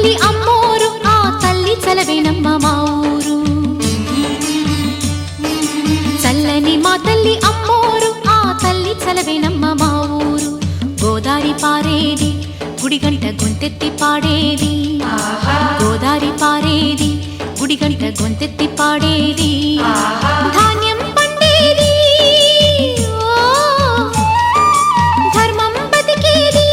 తల్లి అమ్మోరు ఆ తల్లి చలవేనమ్మ మా ఊరు. చల్లని మా తల్లి అమ్మోరు ఆ తల్లి చలవేనమ్మ మా ఊరు. గోదారి పారేది గుడిగంట గొంతెత్తి పాడేది, గోదారి పారేది గుడిగంట గొంతెత్తి పాడేది. ధాన్యం పండేది ధర్మం బతికేది,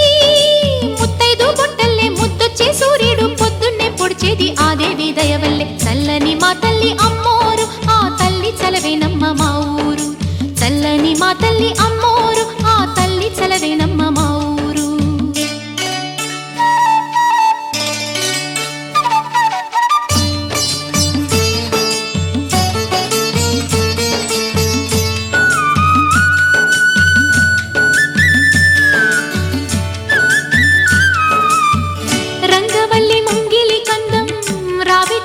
ముత్తైదు బొట్టల్లే ముద్దొచ్చే సూర్యుడు పొద్దున్నే పొడిచేది ఆ దేవి దయవల్లే. చల్లని మా తల్లి అమ్మోరు ఆ తల్లి చలవేనమ్మ మా ఊరు. చల్లని మా తల్లి అమ్మోరు ఆ తల్లి చలవేనమ్మ మా ఊరు.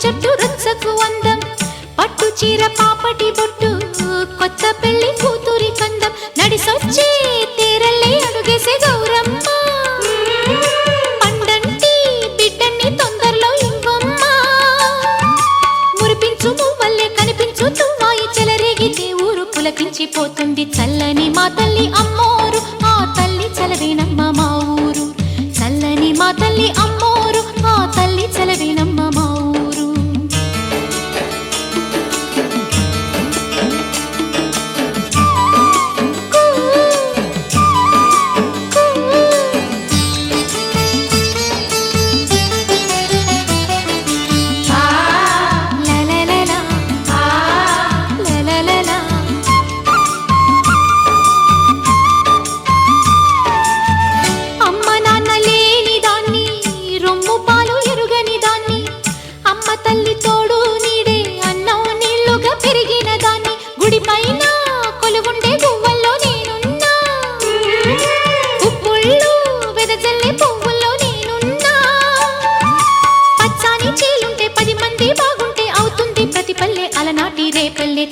చెట్టు రుచ్చకు అందం, పట్టు చీర పాపటి బొట్టు, కొత్త పెళ్లి కూతురి కందం, నడిసొచ్చే తీరల్లే అడుగేసే గౌరమ్మ. పండంటి బిడ్డన్ని తొందరలో ఇవ్వమ్మ, మురిపించు మువ్వల్లే కనిపించు తువ్వాయి చెలరేగితే ఊరు పులకించిపోతుంది. చల్లని మా తల్లి అమ్మోరు ఆ తల్లి చలవేనమ్మ మా ఊరు. చల్లని మా తల్లి అమ్మోరు ఆ తల్లి చలవేనమ్మ మా ఊరు.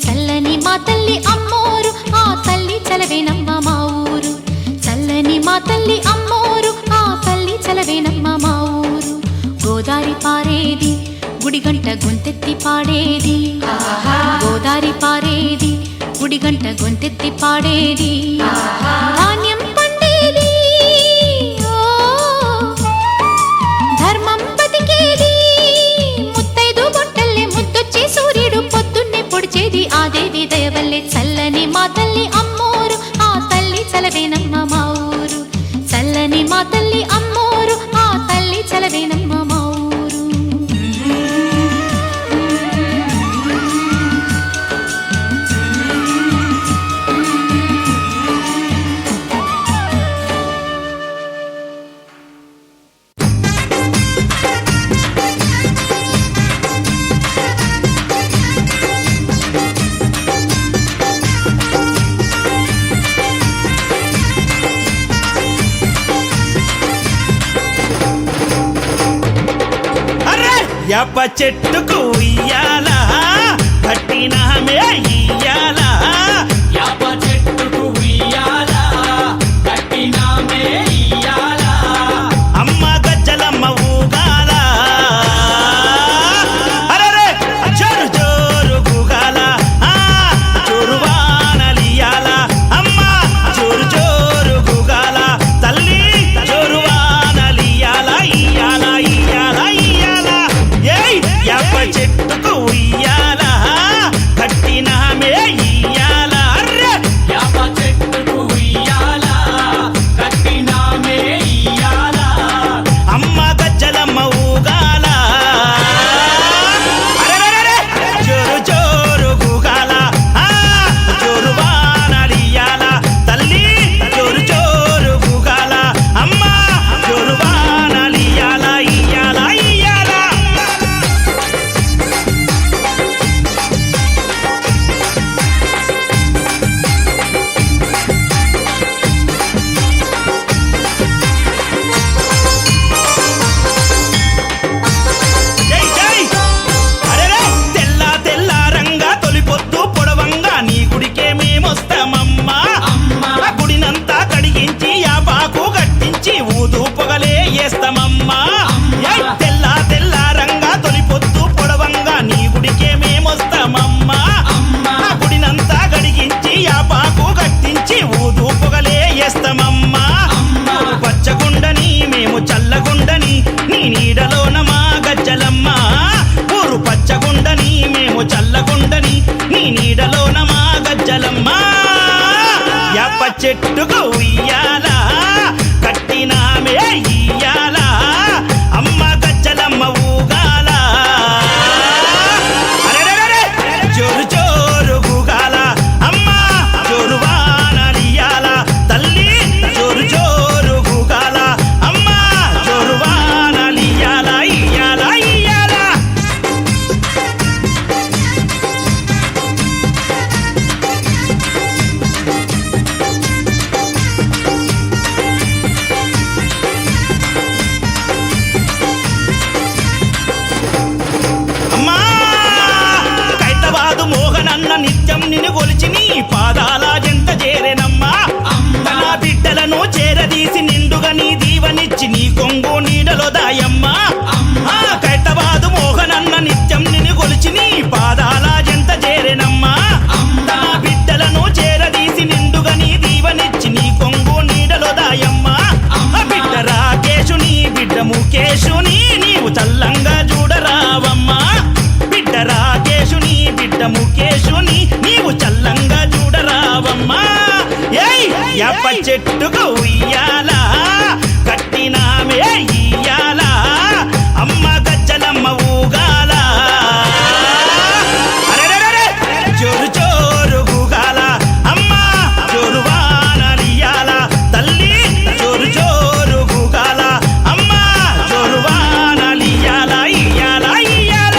చల్లని మా తల్లి అమ్మోరు ఆ తల్లి చలవేనమ్మ మా ఊరు. చల్లని మా తల్లి అమ్మోరు ఆ తల్లి చలవేనమ్మ మా ఊరు. గోదారి పారేది గుడిగంట గొంతెత్తి పాడేది, గోదారి పారేది గుడిగంట గొంతెత్తి పాడేది. ధాన్యం పండేది ధర్మం బతికేది, ముత్తైదు బొట్టల్లే ముద్దొచ్చే సూర్యుడు పొద్దున్నే పొడిచేది ఆ దేవి దయవల్లే. చల్లని మా తల్లి అమ్మోరు ఆ తల్లి చలవేనమ్మ మా ఊరు. చల్లని మా తల్లి అమ్మోరు ఆ తల్లి చలవేనమ్మ మా ఊరు. యాప చెట్టుకు ఇయ్యాలా కట్టినామే ఇయ్యాలా, యాప చెట్టుకు ఇయ్యాలా కట్టినామే ఇయ్యాలా. అమ్మ గజ్జలమ్మ ఊగాల అరే జోరు జోరు గుగాల, జోరువానలియాల అమ్మ జోరు జోరు గుగాల, తల్లి జోరువానలియాల ఇయ్యాల ఇయ్యాల ఇయ్యాల. యాప చెట్టుకు ఉయ్యాల కట్టినామే ఇయ్యాల, యాప చెట్టుకు చెట్టుకు ఉయ్యాల కట్టినామే ఇయ్యాల అమ్మ గజ్జలమ్మ ఊగాల అరెరెరెరె! జోరు జోరు గూగాల అమ్మ జోరు వానలియాల తల్లి జోరు జోరు గూగాల అమ్మ జోరు వానలియాల ఇయ్యాల ఇయ్యాల అమ్మా కైతవాదు మోహనన్న నిత్యం నిన్ను కొలిచి నీ పాదాల జంత చేరెనమ్మా నా బిడ్డలను చేరదీసి నిండుగా నీ దీవనిచ్చి నీ కొంగు నీడలో దాయమ్మా కైతవాదు మోహనన్న నిత్యం నిన్ను కొలిచి నీ పాదాల జంత చేరెనమ్మా నా బిడ్డలను చేరదీసి నిండుగా నీ దీవనిచ్చి నీ కొంగు నీడలో దాయమ్మా బిడ్డ రాకేశుని బిడ్డ ముఖేశుని నీవు చల్లంగా చూడరావమ్మా బిడ్డ రాకేశుని బిడ్డ ముఖేశుని నీవు చల్లంగా చూడరావమ్మా ఏయ్ యప్ప చెట్టుకు ఉయ్యాల కట్టినామే ఇయ్యాల అమ్మ గజ్జలమ్మ ఊగాల అరెరెరెరె! జోరు జోరు గూగాల అమ్మ జోరు వానలియాల తల్లి జోరు జోరు గూగాల అమ్మ జోరు వానలియాల ఇయ్యాల ఇయ్యాల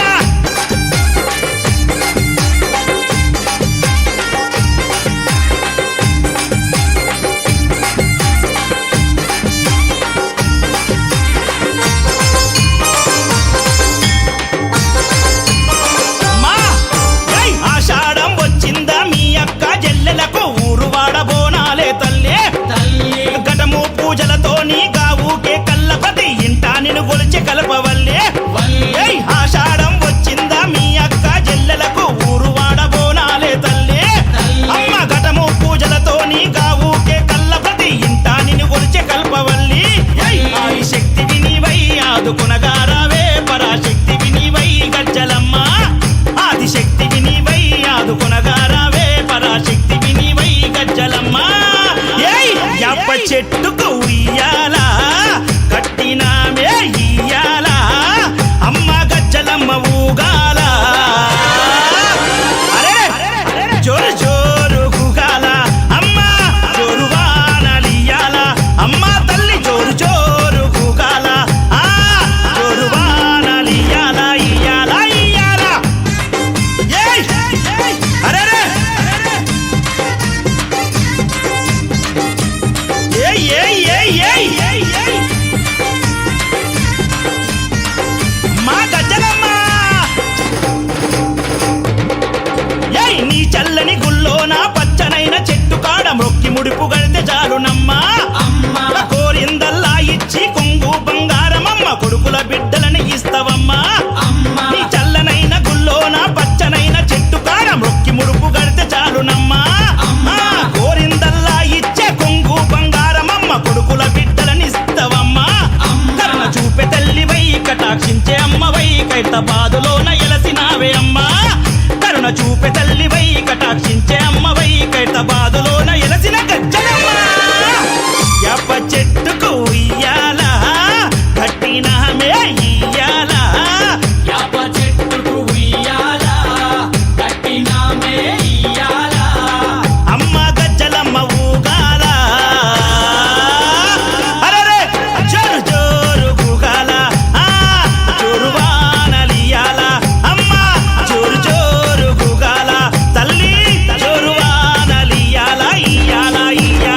అమ్మా! ఏయ్! ఆషాఢం వచ్చిందా మీ అక్క జల్లెలకు ఊరు వాడబోనాలే తల్లి తల్లి ఘటము పూజలతోని గావుకే కల్లపతి ఇంటా నిన్ను గొలిచి కలపవల్లే వల్లి ఏయ్! ఆషాఢం వచ్చిందా మీ అక్క జల్లెలకు ఊరు వాడబోనాలే తల్లి అమ్మ ఘటము పూజలతోని గావుకే కల్లపతి ఇంటా నిన్ను గొలిచి కల్పవల్లి ఆది శక్తి వినివై ఆదుకునగారావే పరాశక్తి వినివై గజ్జలమ్మ ఆది శక్తి వినివై ఆదుకునగారావే పరాశక్తి వినివై గజ్జలమ్మ ఏయ్ యప్ప చెట్టుకు ఉయ్యాల కట్టినామే ఇయ్యాల అమ్మ గజ్జలమ్మ ఊగాల అరెరె! జోరు జోరు గూగాల అమ్మ జోరు వానలియాల అమ్మ తల్లి జోరు జోరు గూగాల జోరు వానలియాల ఇయ్యాల ఇయ్యాల ఏయ్! అరెరె! ఏయ్ ఏయ్ ఏయ్ ఏయ్ ఏయ్ ఏయ్! మా గజ్జలమ్మ ఏయ్ నీ చల్లని గుల్లోన పచ్చనైన చెట్టు కాడ మొక్కి ముడిపు గడితే చాలునమ్మా అమ్మ కోరిందల్లా ఇచ్చి కొంగు బంగారమమ్మ కొడుకుల బిడ్డలని ఇస్తవమ్మా అమ్మ నీ చల్లనైన గుల్లోన పచ్చనైన చెట్టు కాడ మొక్కి ముడుపు గడితే చాలునమ్మా కోరిందల్లా ఇచ్చే కొంగు బంగారమమ్మ కొడుకుల బిడ్డలని ఇస్తవమ్మా కరుణ చూపే తల్లివై కటాక్షించే అమ్మవై కైత బాధలోన ఎలసినావే అమ్మా కరుణ చూపే తల్లివై కటాక్షించే అమ్మవై కైత బాధలోన ఎలసిన గజ్జలమ్మ యప్ప చెట్టుకు ఉయ్యాల కట్టినామే ఇయ్యాల యాప చెట్టుకు ఉయ్యాల కట్టినామే ఇయ్యాల అమ్మ గజ్జలమ్మ ఊగాల అరెరె! జోరు జోరు గూగాల జోరు వానలియాల అమ్మ జోరు జోరు గూగాల తల్లి జోరు వానలియాల ఇయ్యాల ఇయ్యాల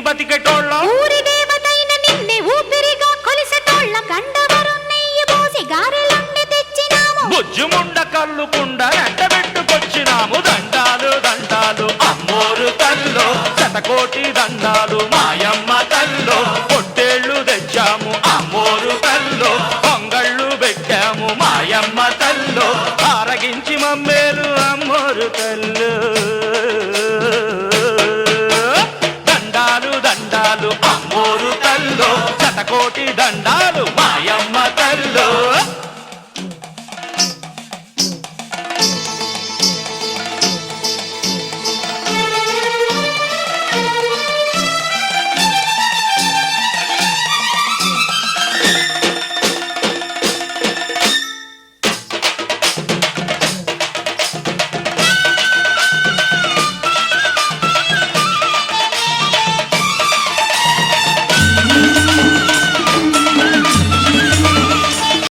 బతికెటోళ్ళ ఊరి దేవతైన నిన్నే ఊపిరిగా కొలిసెటోళ్ళ గండవరం నెయ్యి పోసి గారెలన్నీ తెచ్చినాము బుజ్జుముండ కల్లుకుండ ఎండబెట్టుకొచ్చినాము దండాలు దండాలు అమ్మోరు తల్లో శతకోటి దండాలు మాయమ్మ తల్లో పొట్టేళ్ళు తెచ్చాము అమ్మోరు తల్లో పొంగళ్ళు పెట్టాము మాయమ్మ తల్లో ఆరగించి మమ్మేలు అమ్మోరు తల్లు దండాలు దండాలు అమ్మోరు తల్లో శతకోటి దండాలు